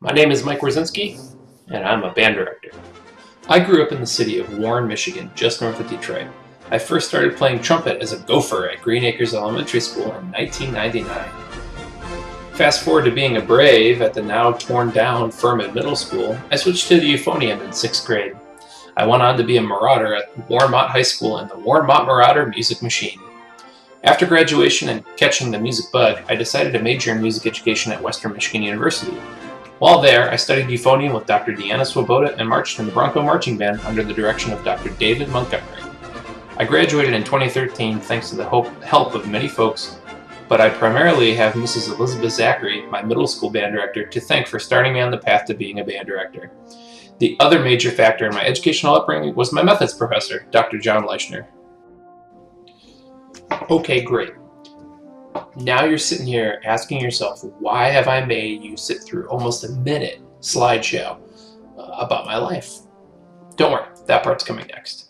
My name is Mike Wierzinski, and I'm a band director. I grew up in the city of Warren, Michigan, just north of Detroit. I first started playing trumpet as a gopher at Green Acres Elementary School in 1999. Fast forward to being a Brave at the now torn down Furman Middle School, I switched to the euphonium in 6th grade. I went on to be a Marauder at Warren Mott High School in the Warren Mott Marauder Music Machine. After graduation and catching the music bug, I decided to major in music education at Western Michigan University. While there, I studied euphonium with Dr. Deanna Swoboda and marched in the Bronco Marching Band under the direction of Dr. David Montgomery. I graduated in 2013 thanks to the help of many folks, but I primarily have Mrs. Elizabeth Zachary, my middle school band director, to thank for starting me on the path to being a band director. The other major factor in my educational upbringing was my methods professor, Dr. John Leischner. Okay, great. Now you're sitting here asking yourself, why have I made you sit through almost a minute slideshow about my life? Don't worry, that part's coming next.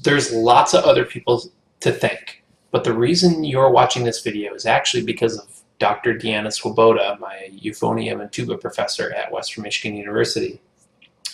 There's lots of other people to thank, but the reason you're watching this video is actually because of Dr. Deanna Swoboda, my euphonium and tuba professor at Western Michigan University.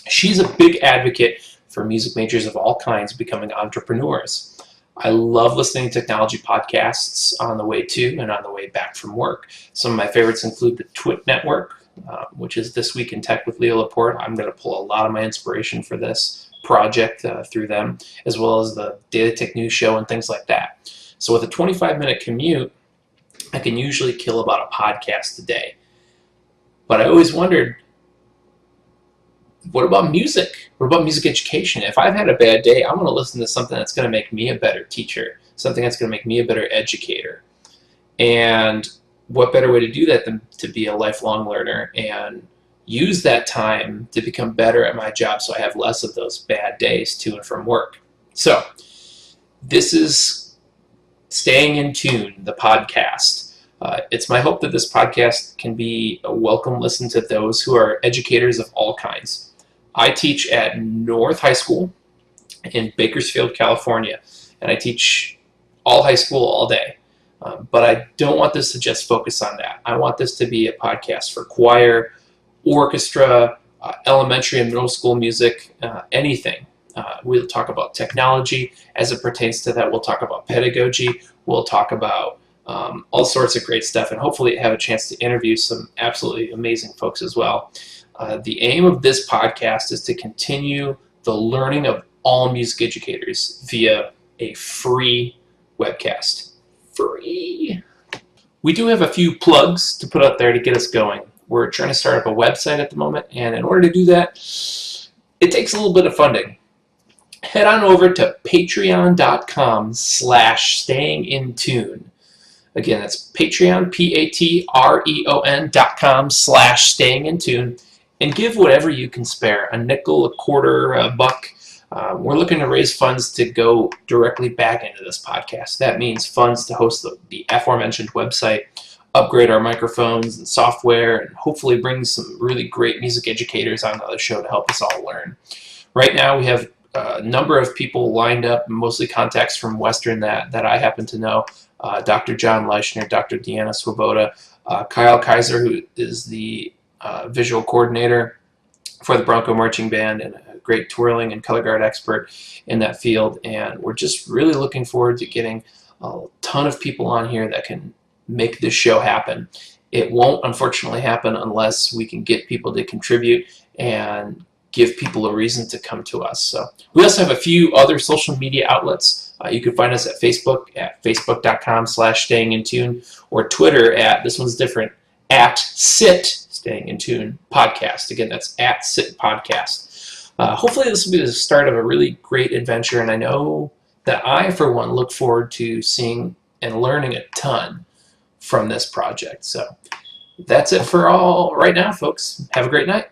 She's a big advocate for music majors of all kinds becoming entrepreneurs. I love listening to technology podcasts on the way to and on the way back from work. Some of my favorites include the TWiT Network, which is This Week in Tech with Leo Laporte. I'm going to pull a lot of my inspiration for this project through them, as well as the Data Tech News Show and things like that. So with a 25-minute commute, I can usually kill about a podcast a day. But I always wondered, what about music? What about music education? If I've had a bad day, I'm going to listen to something that's going to make me a better teacher, something that's going to make me a better educator. And what better way to do that than to be a lifelong learner and use that time to become better at my job so I have less of those bad days to and from work. So this is Staying in Tune, the podcast. It's my hope that this podcast can be a welcome listen to those who are educators of all kinds. I teach at North High School in Bakersfield, California, and I teach all high school all day. But I don't want this to just focus on that. I want this to be a podcast for choir, orchestra, elementary and middle school music, anything. We'll talk about technology as it pertains to that. We'll talk about pedagogy. We'll talk about all sorts of great stuff, and hopefully have a chance to interview some absolutely amazing folks as well. The aim of this podcast is to continue the learning of all music educators via a free webcast. Free! We do have a few plugs to put out there to get us going. We're trying to start up a website at the moment, and in order to do that, it takes a little bit of funding. Head on over to patreon.com/stayingintune. Again, that's Patreon, patreon.com/stayingintune, and give whatever you can spare, a nickel, a quarter, a buck. We're looking to raise funds to go directly back into this podcast. That means funds to host the aforementioned website, upgrade our microphones and software, and hopefully bring some really great music educators onto the show to help us all learn. Right now we have a number of people lined up, mostly contacts from Western that I happen to know. Dr. John Leischner, Dr. Deanna Swoboda, Kyle Kaiser, who is the visual coordinator for the Bronco Marching Band and a great twirling and color guard expert in that field. And we're just really looking forward to getting a ton of people on here that can make this show happen. It won't, unfortunately, happen unless we can get people to contribute and give people a reason to come to us. So we also have a few other social media outlets. You can find us at Facebook at facebook.com/stayingintune, or Twitter at, this one's different, at Staying in Tune podcast. Again, that's at Sit Podcast. Hopefully this will be the start of a really great adventure, and I know that I, for one, look forward to seeing and learning a ton from this project. So that's it for all right now, folks. Have a great night.